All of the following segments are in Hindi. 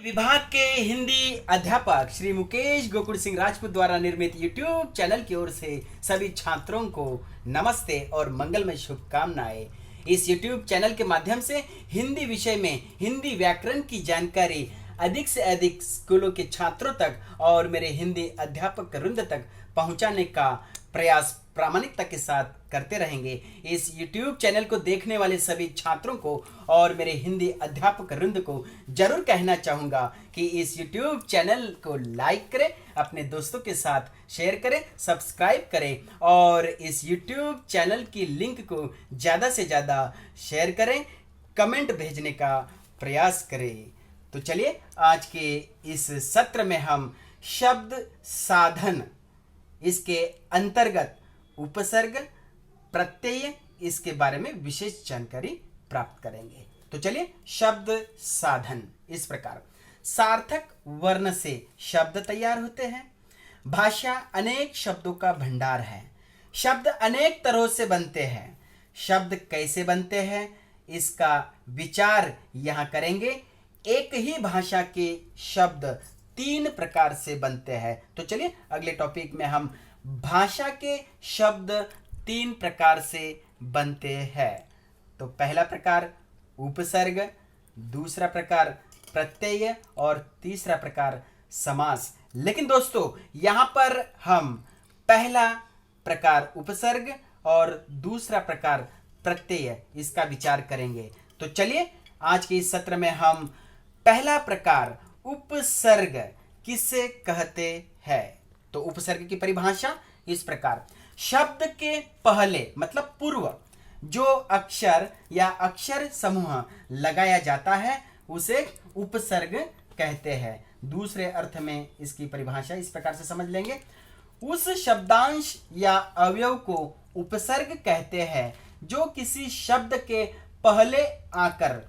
विभाग के हिंदी अध्यापक श्री मुकेश गोकुल सिंह राजपूत द्वारा निर्मित YouTube चैनल की ओर से सभी छात्रों को नमस्ते और मंगलमय शुभकामनाएं। इस YouTube चैनल के माध्यम से हिंदी विषय में हिंदी व्याकरण की जानकारी अधिक से अधिक स्कूलों के छात्रों तक और मेरे हिंदी अध्यापक वृंद तक पहुंचाने का प्रयास प्रामाणिकता के साथ करते रहेंगे। इस YouTube चैनल को देखने वाले सभी छात्रों को और मेरे हिंदी अध्यापक वृंद को जरूर कहना चाहूँगा कि इस YouTube चैनल को लाइक करें, अपने दोस्तों के साथ शेयर करें, सब्सक्राइब करें और इस YouTube चैनल की लिंक को ज़्यादा से ज़्यादा शेयर करें, कमेंट भेजने का प्रयास करें। तो चलिए आज के इस सत्र में हम शब्द साधन, इसके अंतर्गत उपसर्ग, प्रत्यय, इसके बारे में विशेष जानकारी प्राप्त करेंगे। तो चलिए शब्द साधन इस प्रकार। सार्थक वर्ण से शब्द तैयार होते हैं। भाषा अनेक शब्दों का भंडार है। शब्द अनेक तरह से बनते हैं। शब्द कैसे बनते हैं इसका विचार यहाँ करेंगे। एक ही भाषा के शब्द 3 प्रकार से बनते हैं। तो चलिए अगले टॉपिक में हम भाषा के शब्द 3 प्रकार से बनते हैं। तो पहला प्रकार उपसर्ग, दूसरा प्रकार प्रत्यय और तीसरा प्रकार समास। लेकिन दोस्तों यहाँ पर हम पहला प्रकार उपसर्ग और दूसरा प्रकार प्रत्यय इसका विचार करेंगे। तो चलिए आज के इस सत्र में हम पहला प्रकार उपसर्ग किसे कहते हैं। तो उपसर्ग की परिभाषा इस प्रकार। शब्द के पहले मतलब पूर्व जो अक्षर या अक्षर समूह लगाया जाता है उसे उपसर्ग कहते हैं। दूसरे अर्थ में इसकी परिभाषा इस प्रकार से समझ लेंगे। उस शब्दांश या अवयव को उपसर्ग कहते हैं जो किसी शब्द के पहले आकर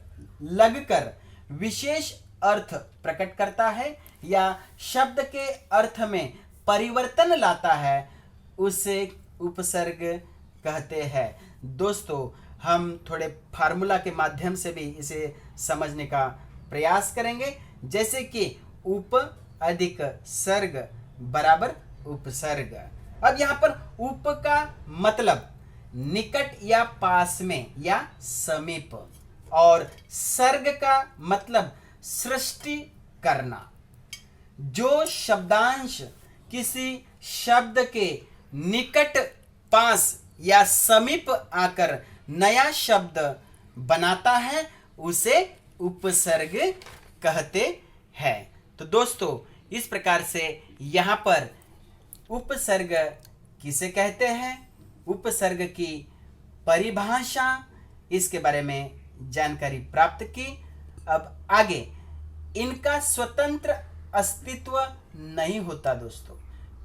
लगकर विशेष अर्थ प्रकट करता है या शब्द के अर्थ में परिवर्तन लाता है, उसे उपसर्ग कहते हैं। दोस्तों हम थोड़े फार्मूला के माध्यम से भी इसे समझने का प्रयास करेंगे, जैसे कि उप अधिक सर्ग बराबर उपसर्ग। अब यहाँ पर उप का मतलब निकट या पास में या समीप, और सर्ग का मतलब सृष्टि करना। जो शब्दांश किसी शब्द के निकट, पास या समीप आकर नया शब्द बनाता है उसे उपसर्ग कहते हैं। तो दोस्तों इस प्रकार से यहाँ पर उपसर्ग किसे कहते हैं, उपसर्ग की परिभाषा, इसके बारे में जानकारी प्राप्त की। अब आगे इनका स्वतंत्र अस्तित्व नहीं होता दोस्तों,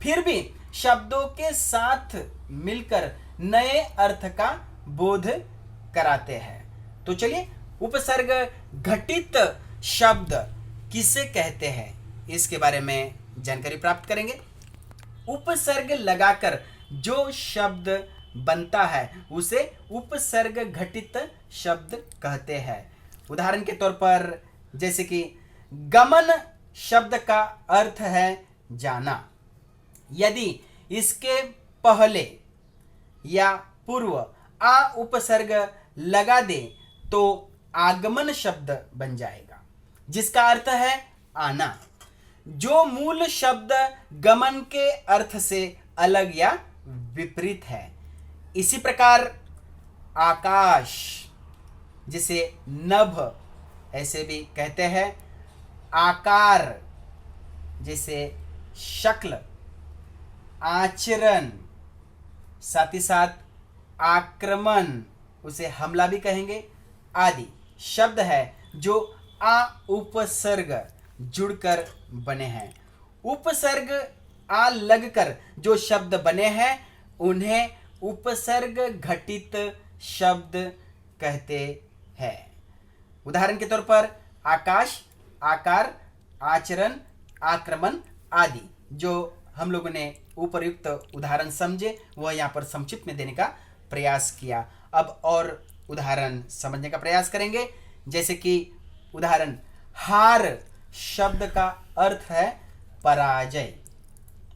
फिर भी शब्दों के साथ मिलकर नए अर्थ का बोध कराते हैं। तो चलिए उपसर्ग घटित शब्द किसे कहते हैं इसके बारे में जानकारी प्राप्त करेंगे। उपसर्ग लगाकर जो शब्द बनता है उसे उपसर्ग घटित शब्द कहते हैं। उदाहरण के तौर पर जैसे कि गमन शब्द का अर्थ है जाना। यदि इसके पहले या पूर्व आ उपसर्ग लगा दे तो आगमन शब्द बन जाएगा, जिसका अर्थ है आना, जो मूल शब्द गमन के अर्थ से अलग या विपरीत है। इसी प्रकार आकाश, जिसे नभ ऐसे भी कहते हैं, आकार जैसे शक्ल, आचरण, साथ ही साथ आक्रमण उसे हमला भी कहेंगे, आदि शब्द है जो आ उपसर्ग जुड़कर बने हैं। उपसर्ग आ लगकर जो शब्द बने हैं उन्हें उपसर्ग घटित शब्द कहते हैं। उदाहरण के तौर पर आकाश, आकार, आचरण, आक्रमण आदि जो हम लोगों ने उपयुक्त उदाहरण समझे वह यहाँ पर संक्षिप्त में देने का प्रयास किया। अब और उदाहरण समझने का प्रयास करेंगे, जैसे कि उदाहरण हार शब्द का अर्थ है पराजय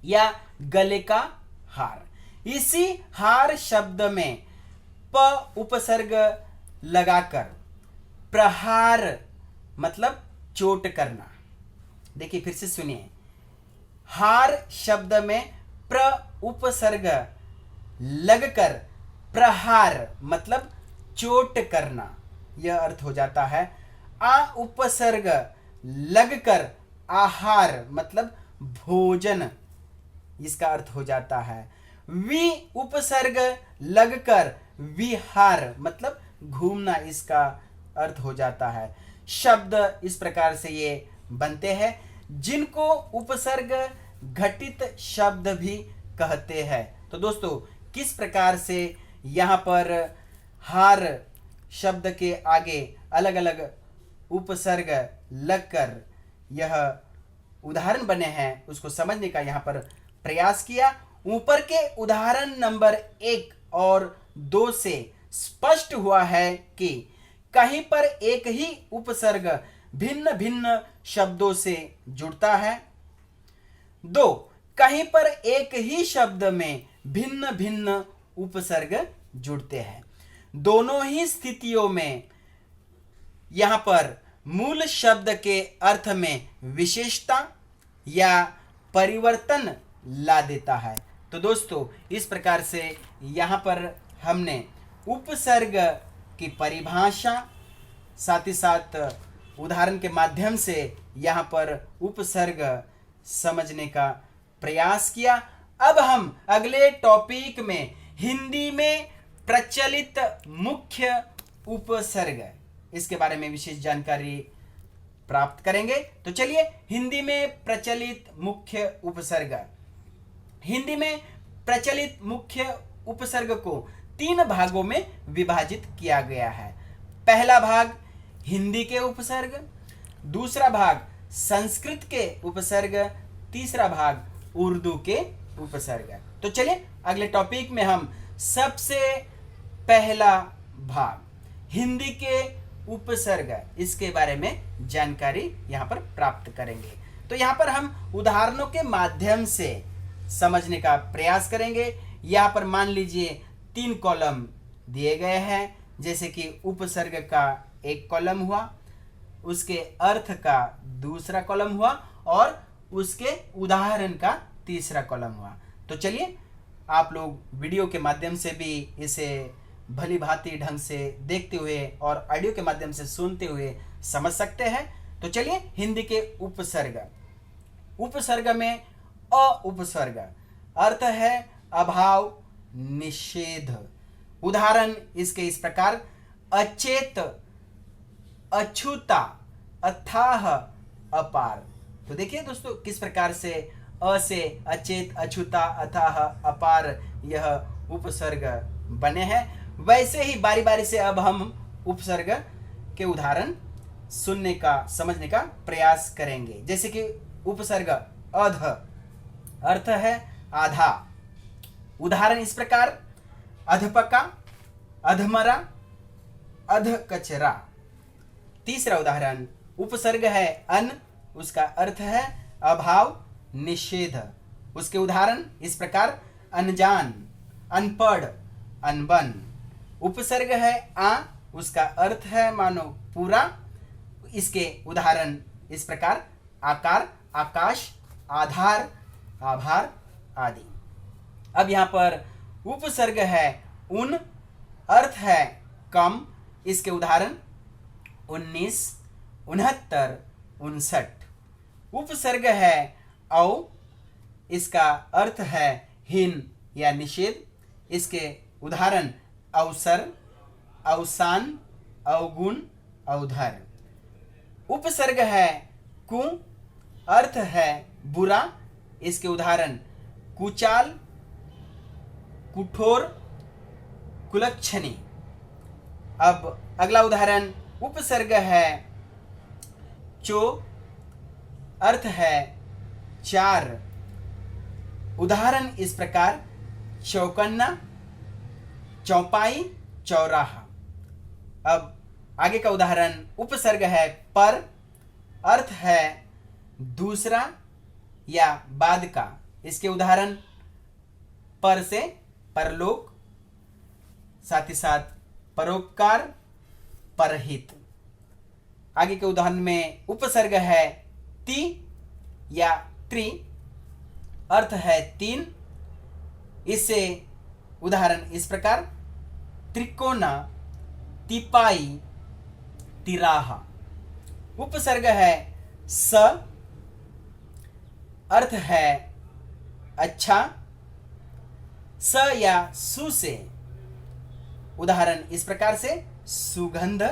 या गले का हार। इसी हार शब्द में प उपसर्ग लगाकर प्रहार मतलब चोट करना। देखिए फिर से सुनिए, हार शब्द में प्र उपसर्ग लगकर प्रहार मतलब चोट करना, यह अर्थ हो जाता है। आ उपसर्ग लगकर आहार मतलब भोजन, इसका अर्थ हो जाता है। वि उपसर्ग लगकर विहार मतलब घूमना, इसका अर्थ हो जाता है। शब्द इस प्रकार से ये बनते हैं, जिनको उपसर्ग घटित शब्द भी कहते हैं। तो दोस्तों किस प्रकार से यहाँ पर हार शब्द के आगे अलग अलग उपसर्ग लगकर यह उदाहरण बने हैं, उसको समझने का यहाँ पर प्रयास किया। ऊपर के उदाहरण नंबर 1 और 2 से स्पष्ट हुआ है कि कहीं पर एक ही उपसर्ग भिन्न भिन्न शब्दों से जुड़ता है। 2, कहीं पर एक ही शब्द में भिन्न भिन्न उपसर्ग जुड़ते हैं। दोनों ही स्थितियों में यहां पर मूल शब्द के अर्थ में विशेषता या परिवर्तन ला देता है। तो दोस्तों इस प्रकार से यहां पर हमने उपसर्ग की परिभाषा, साथ ही साथ उदाहरण के माध्यम से यहां पर उपसर्ग समझने का प्रयास किया। अब हम अगले टॉपिक में हिंदी में प्रचलित मुख्य उपसर्ग, इसके बारे में विशेष जानकारी प्राप्त करेंगे। तो चलिए, हिंदी में प्रचलित मुख्य उपसर्ग। हिंदी में प्रचलित मुख्य उपसर्ग को 3 भागों में विभाजित किया गया है। पहला भाग हिंदी के उपसर्ग, दूसरा भाग संस्कृत के उपसर्ग, तीसरा भाग उर्दू के उपसर्ग। तो चलिए अगले टॉपिक में हम सबसे पहला भाग हिंदी के उपसर्ग, इसके बारे में जानकारी यहाँ पर प्राप्त करेंगे। तो यहाँ पर हम उदाहरणों के माध्यम से समझने का प्रयास करेंगे। यहाँ पर मान लीजिए 3 कॉलम दिए गए हैं, जैसे कि उपसर्ग का एक कॉलम हुआ, उसके अर्थ का दूसरा कॉलम हुआ और उसके उदाहरण का तीसरा कॉलम हुआ। तो चलिए आप लोग वीडियो के माध्यम से भी इसे भली भांति ढंग से देखते हुए और ऑडियो के माध्यम से सुनते हुए समझ सकते हैं। तो चलिए हिंदी के उपसर्ग। उपसर्ग में अ उपसर्ग अर्थ है अभाव, निषेध। उदाहरण इसके इस प्रकार, अचेत, अछूता, अथाह, अपार। तो देखिए दोस्तों किस प्रकार से अ से अचेत, अछूता, अथाह, अपार यह उपसर्ग बने हैं। वैसे ही बारी बारी से अब हम उपसर्ग के उदाहरण सुनने का, समझने का प्रयास करेंगे। जैसे कि उपसर्ग अध, अर्थ है आधा। उदाहरण इस प्रकार, अधपका, अधमरा, अधकचरा। तीसरा उदाहरण उपसर्ग है अन, उसका अर्थ है अभाव, निषेध। उसके उदाहरण इस प्रकार, अनजान, अनपढ़, अनबन। उपसर्ग है आ, उसका अर्थ है मानो पूरा। इसके उदाहरण इस प्रकार, आकार, आकाश, आधार, आभार आदि। अब यहाँ पर उपसर्ग है उन, अर्थ है कम। इसके उदाहरण 19, 69, 59। उपसर्ग है औ, इसका अर्थ है हीन या निषेध। इसके उदाहरण अवसर, अवसान, अवगुण, अवधर। उपसर्ग है कु, अर्थ है बुरा। इसके उदाहरण कुचाल, कुठोर, कुलक्षणी। अब अगला उदाहरण उपसर्ग है चो, अर्थ है चार। उदाहरण इस प्रकार, चौकन्ना, चौपाई, चौराहा। अब आगे का उदाहरण उपसर्ग है पर, अर्थ है दूसरा या बाद का। इसके उदाहरण पर से परलोक, साथ ही साथ परोपकार, परहित। आगे के उदाहरण में उपसर्ग है ति या त्रि, अर्थ है तीन। इससे उदाहरण इस प्रकार: त्रिकोणा, तिपाई, तिराहा। उपसर्ग है स, अर्थ है अच्छा। स या सु से उदाहरण इस प्रकार से: सुगंध,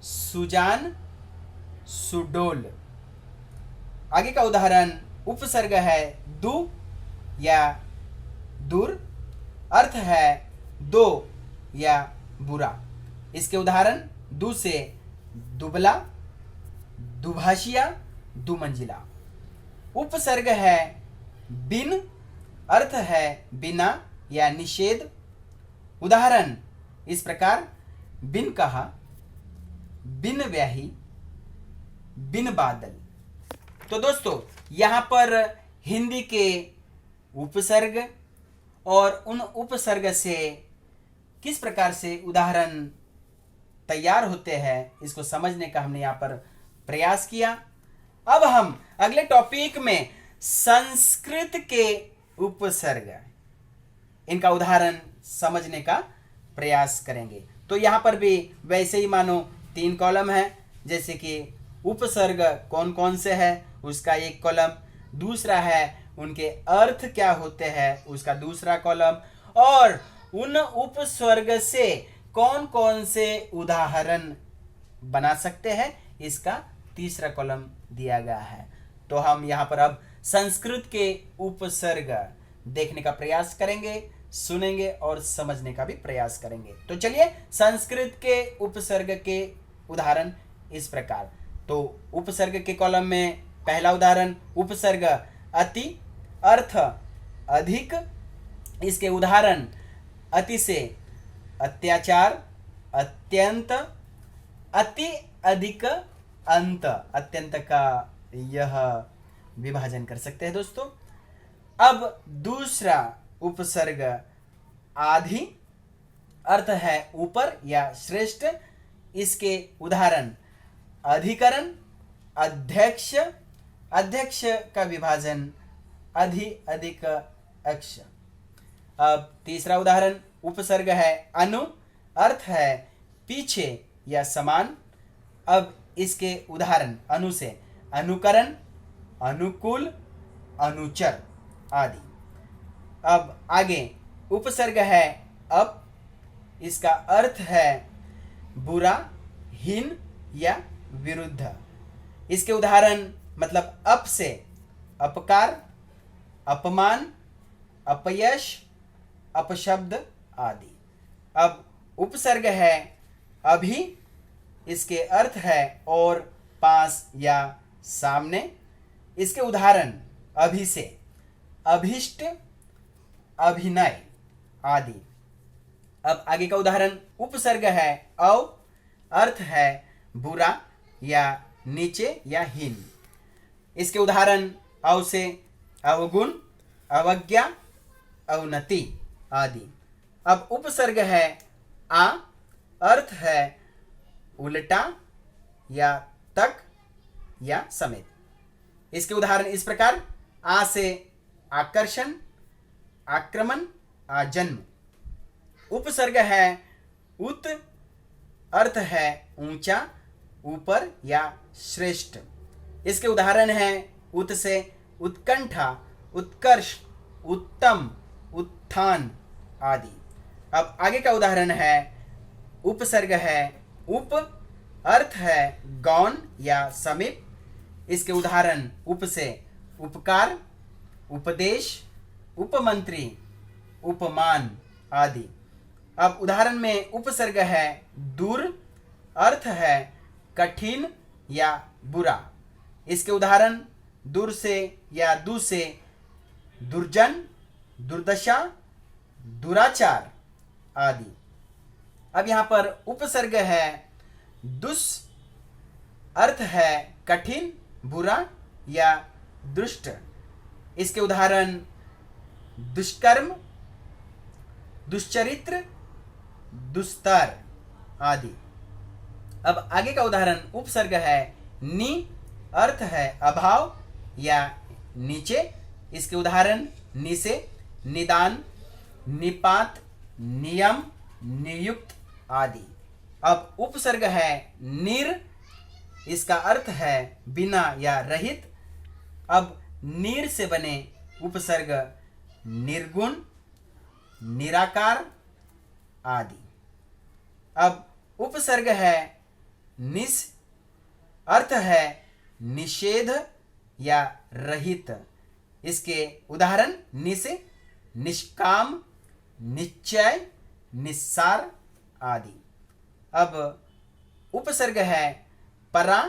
सुजान, सुडोल। आगे का उदाहरण उपसर्ग है दु या दूर, अर्थ है दो या बुरा। इसके उदाहरण दु से दुबला, दुभाषिया, दुमंजिला। उपसर्ग है बिन, अर्थ है बिना या निषेध। उदाहरण इस प्रकार: बिन कहा, बिन ब्याही, बिन बादल। तो दोस्तों, यहाँ पर हिंदी के उपसर्ग और उन उपसर्ग से किस प्रकार से उदाहरण तैयार होते हैं, इसको समझने का हमने यहाँ पर प्रयास किया। अब हम अगले टॉपिक में संस्कृत के उपसर्ग, इनका उदाहरण समझने का प्रयास करेंगे। तो यहाँ पर भी वैसे ही मानो 3 कॉलम है, जैसे कि उपसर्ग कौन कौन से है उसका एक कॉलम, दूसरा है उनके अर्थ क्या होते हैं उसका दूसरा कॉलम, और उन उपसर्ग से कौन कौन से उदाहरण बना सकते हैं इसका तीसरा कॉलम दिया गया है। तो हम यहाँ पर अब संस्कृत के उपसर्ग देखने का प्रयास करेंगे, सुनेंगे और समझने का भी प्रयास करेंगे। तो चलिए, संस्कृत के उपसर्ग के उदाहरण इस प्रकार। तो उपसर्ग के कॉलम में पहला उदाहरण उपसर्ग अति, अर्थ अधिक। इसके उदाहरण अति से अत्याचार, अत्यंत, अति, अधिक, अंत। अत्यंत का यह विभाजन कर सकते हैं दोस्तों। अब दूसरा उपसर्ग आधि, अर्थ है ऊपर या श्रेष्ठ। इसके उदाहरण अधिकरण, अध्यक्ष। अध्यक्ष का विभाजन अधि, अधिक, अक्ष। अब तीसरा उदाहरण उपसर्ग है अनु, अर्थ है पीछे या समान। अब इसके उदाहरण अनु से अनुकरण, अनुकूल, अनुचर आदि। अब आगे उपसर्ग है अप, इसका अर्थ है बुरा, हीन या विरुद्ध। इसके उदाहरण मतलब अप से अपकार, अपमान, अपयश, अपशब्द आदि। अब उपसर्ग है अभी, इसके अर्थ है और, पास या सामने। इसके उदाहरण अभी से अभिष्ट, अभिनय आदि। अब आगे का उदाहरण उपसर्ग है अव, अर्थ है बुरा या नीचे या हीन। इसके उदाहरण अव से अवगुण, अवज्ञा, अवनति आदि। अब उपसर्ग है आ, अर्थ है उल्टा या तक या समेत। इसके उदाहरण इस प्रकार: आ से आकर्षण, आक्रमण, आजन्म। उपसर्ग है उत, अर्थ है ऊंचा, ऊपर या श्रेष्ठ। इसके उदाहरण है उत से उत्कंठा, उत्कर्ष, उत्तम, उत्थान आदि। अब आगे का उदाहरण है उपसर्ग है उप, अर्थ है गौण या समीप। इसके उदाहरण उप से उपकार, उपदेश, उपमंत्री, उपमान आदि। अब उदाहरण में उपसर्ग है दूर, अर्थ है कठिन या बुरा। इसके उदाहरण दूर से या दू से दुर्जन, दुर्दशा, दुराचार आदि। अब यहाँ पर उपसर्ग है दुस, अर्थ है कठिन बुरा या दुष्ट। इसके उदाहरण दुष्कर्म, दुष्चरित्र, दुस्तर आदि। अब आगे का उदाहरण उपसर्ग है नि, अर्थ है अभाव या नीचे। इसके उदाहरण नि से निदान, निपात, नियम, नियुक्त आदि। अब उपसर्ग है निर, इसका अर्थ है बिना या रहित। अब निर से बने उपसर्ग निर्गुण, निराकार आदि। अब उपसर्ग है निस, अर्थ है निषेध या रहित। इसके उदाहरण नि से निष्काम, निश्चय, निस्सार आदि। अब उपसर्ग है परा,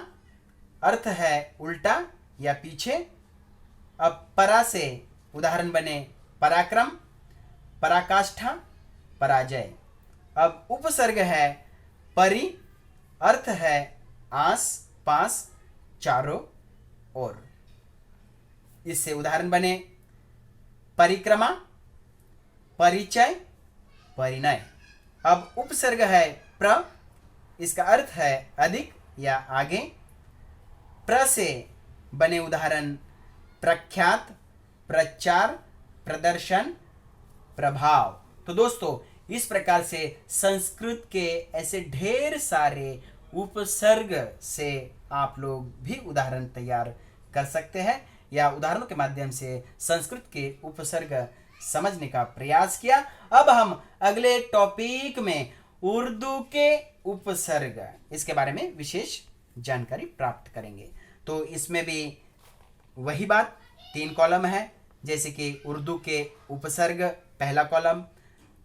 अर्थ है उल्टा या पीछे। अब परा से उदाहरण बने पराक्रम, पराकाष्ठा, पराजय। अब उपसर्ग है परि, अर्थ है आस पास, चारों ओर। इससे उदाहरण बने परिक्रमा, परिचय, परिणय। अब उपसर्ग है प्र, इसका अर्थ है अधिक या आगे। प्र से बने उदाहरण प्रख्यात, प्रचार, प्रदर्शन, प्रभाव। तो दोस्तों, इस प्रकार से संस्कृत के ऐसे ढेर सारे उपसर्ग से आप लोग भी उदाहरण तैयार कर सकते हैं या उदाहरणों के माध्यम से संस्कृत के उपसर्ग समझने का प्रयास किया। अब हम अगले टॉपिक में उर्दू के उपसर्ग, इसके बारे में विशेष जानकारी प्राप्त करेंगे। तो इसमें भी वही बात, 3 कॉलम है। जैसे कि उर्दू के उपसर्ग पहला कॉलम,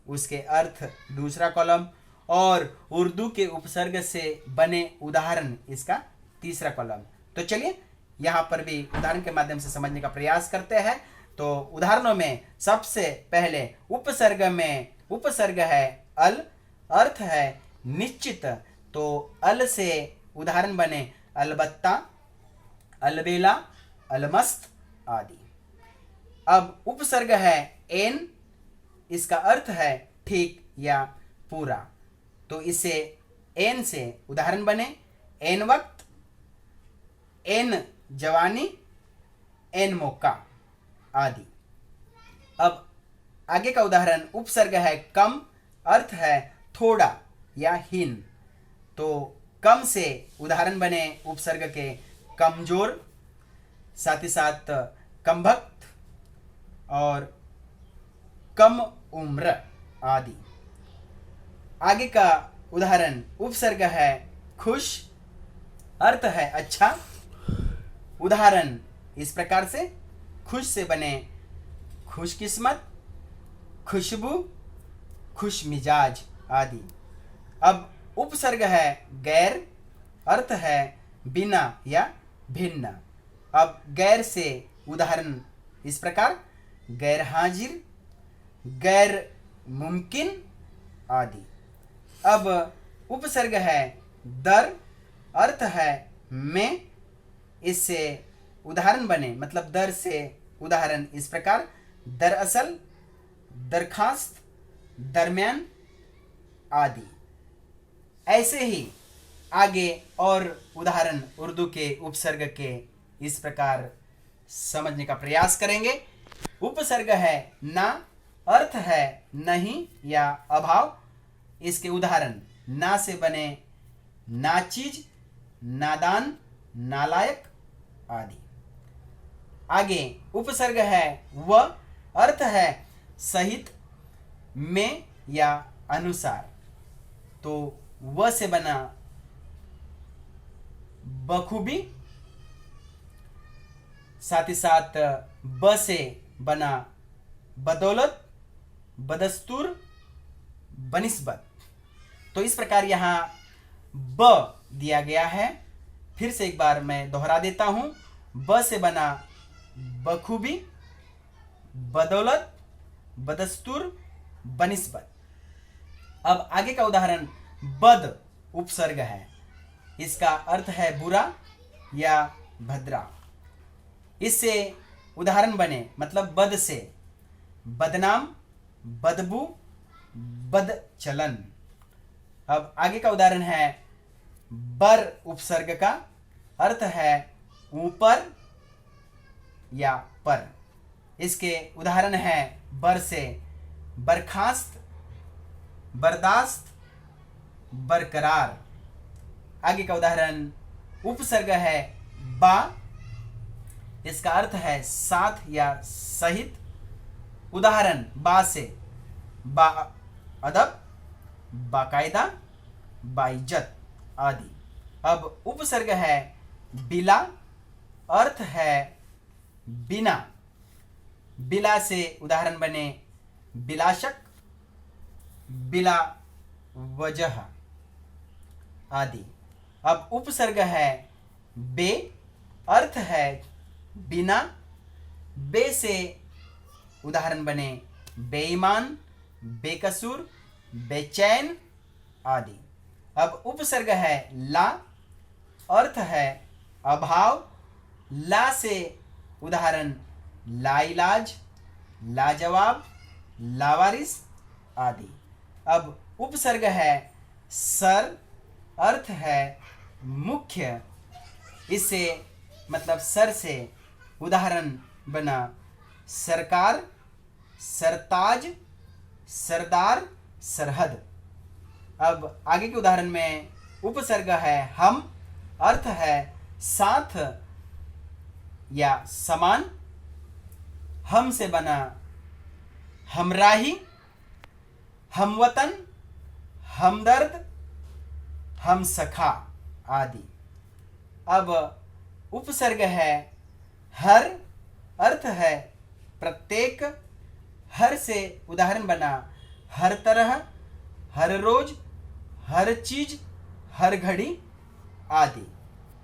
उसके अर्थ दूसरा कॉलम, और उर्दू के उपसर्ग से बने उदाहरण इसका तीसरा कॉलम। तो चलिए यहाँ पर भी उदाहरण के माध्यम से समझने का प्रयास करते हैं। तो उदाहरणों में सबसे पहले उपसर्ग में उपसर्ग है अल, अर्थ है निश्चित। तो अल से उदाहरण बने अलबत्ता, अलबेला, अलमस्त आदि। अब उपसर्ग है एन, इसका अर्थ है ठीक या पूरा। तो इसे एन से उदाहरण बने एन वक्त, एन जवानी, एन मौका आदि। अब आगे का उदाहरण उपसर्ग है कम, अर्थ है थोड़ा या हीन। तो कम से उदाहरण बने उपसर्ग के कमजोर, साथ ही साथ कमभक्त और कम उम्र आदि। आगे का उदाहरण उपसर्ग है खुश, अर्थ है अच्छा। उदाहरण इस प्रकार से खुश से बने खुशकिस्मत, खुशबू, खुश मिजाज आदि। अब उपसर्ग है गैर, अर्थ है बिना या भिन्न। अब गैर से उदाहरण इस प्रकार गैर हाजिर, गैर मुमकिन आदि। अब उपसर्ग है दर, अर्थ है में। इससे उदाहरण बने, मतलब दर से उदाहरण इस प्रकार दरअसल, दरखास्त, दरमियान आदि। ऐसे ही आगे और उदाहरण उर्दू के उपसर्ग के इस प्रकार समझने का प्रयास करेंगे। उपसर्ग है ना, अर्थ है नहीं या अभाव। इसके उदाहरण ना से बने नाचीज, नादान, नालायक आदि। आगे उपसर्ग है व, अर्थ है सहित, में या अनुसार। तो व से बना बखूबी, साथ ही साथ ब से बना बदौलत, बदस्तूर, बनिस्बत। तो इस प्रकार यहाँ ब दिया गया है। फिर से एक बार मैं दोहरा देता हूं। ब से बना बखूबी, बदौलत, बदस्तूर, बनिस्बत। अब आगे का उदाहरण बद उपसर्ग है। इसका अर्थ है बुरा या भद्रा। इससे उदाहरण बने, मतलब बद से बदनाम, बदबू, बदचलन। अब आगे का उदाहरण है बर उपसर्ग का अर्थ है ऊपर या पर। इसके उदाहरण है बर से बर्खास्त, बर्दाश्त, बरकरार। आगे का उदाहरण उपसर्ग है बा, इसका अर्थ है साथ या सहित। उदाहरण बा से बा अदब, बाकायदा, बाइज्जत आदि। अब उपसर्ग है बिला, अर्थ है बिना। बिला से उदाहरण बने बिलाशक, बिला वजह आदि। अब उपसर्ग है बे, अर्थ है बिना। बे से उदाहरण बने बेईमान, बेकसूर, बेचैन आदि। अब उपसर्ग है ला, अर्थ है अभाव। ला से उदाहरण लाइलाज, लाजवाब, लावारिस आदि। अब उपसर्ग है सर, अर्थ है मुख्य। इससे मतलब सर से उदाहरण बना सरकार, सरताज, सरदार, सरहद। अब आगे के उदाहरण में उपसर्ग है हम, अर्थ है साथ या समान। हम से बना हमराही, हमवतन, हमदर्द, हमसखा आदि। अब उपसर्ग है हर, अर्थ है प्रत्येक। हर से उदाहरण बना हर तरह, हर रोज, हर चीज, हर घड़ी आदि।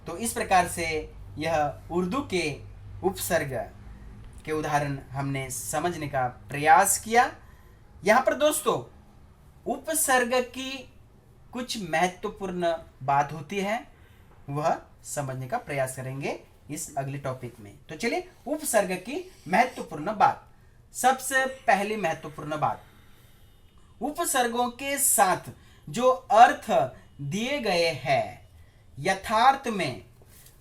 तो इस प्रकार से यह उर्दू के उपसर्ग के उदाहरण हमने समझने का प्रयास किया। यहाँ पर दोस्तों उपसर्ग की कुछ महत्वपूर्ण बात होती है, वह समझने का प्रयास करेंगे इस अगले टॉपिक में। तो चलिए उपसर्ग की महत्वपूर्ण बात। सबसे पहली महत्वपूर्ण बात, उपसर्गों के साथ जो अर्थ दिए गए हैं यथार्थ में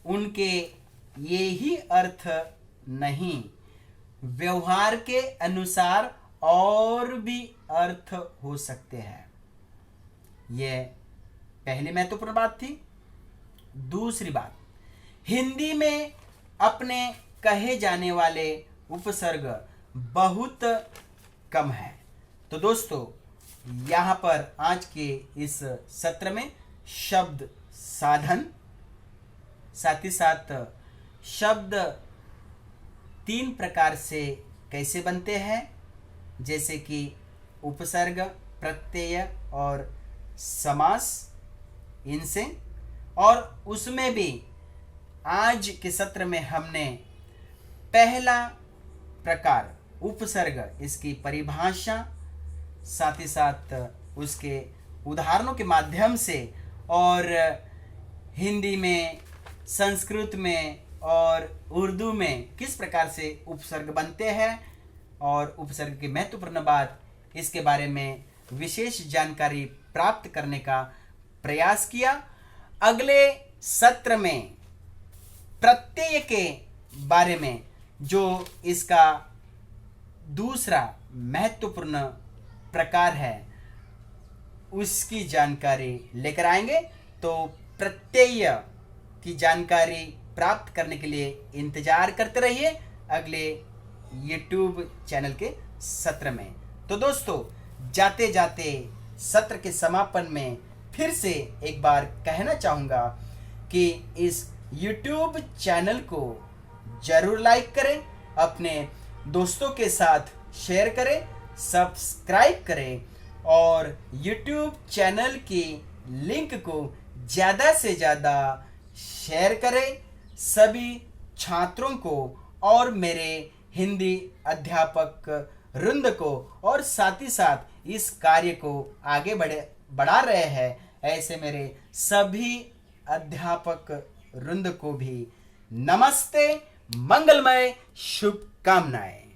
उनके ये ही अर्थ नहीं, व्यवहार के अनुसार और भी अर्थ हो सकते हैं। यह पहली महत्वपूर्ण बात थी। दूसरी बात, हिंदी में अपने कहे जाने वाले उपसर्ग बहुत कम है। तो दोस्तों यहाँ पर आज के इस सत्र में शब्द साधन, साथ ही साथ शब्द 3 प्रकार से कैसे बनते हैं, जैसे कि उपसर्ग, प्रत्यय और समास, इनसे, और उसमें भी आज के सत्र में हमने पहला प्रकार उपसर्ग, इसकी परिभाषा, साथ ही साथ उसके उदाहरणों के माध्यम से और हिंदी में, संस्कृत में और उर्दू में किस प्रकार से उपसर्ग बनते हैं और उपसर्ग की महत्वपूर्ण बात, इसके बारे में विशेष जानकारी प्राप्त करने का प्रयास किया। अगले सत्र में प्रत्यय के बारे में, जो इसका दूसरा महत्वपूर्ण प्रकार है, उसकी जानकारी लेकर आएंगे। तो प्रत्यय की जानकारी प्राप्त करने के लिए इंतजार करते रहिए अगले YouTube चैनल के सत्र में। तो दोस्तों जाते जाते सत्र के समापन में फिर से एक बार कहना चाहूँगा कि इस YouTube चैनल को जरूर लाइक करें, अपने दोस्तों के साथ शेयर करें, सब्सक्राइब करें और YouTube चैनल की लिंक को ज़्यादा से ज़्यादा शेयर करें सभी छात्रों को और मेरे हिंदी अध्यापक वृंद को, और साथ ही साथ इस कार्य को आगे बढ़ा रहे हैं ऐसे मेरे सभी अध्यापक वृंद को भी नमस्ते, मंगलमय, शुभकामनाएं।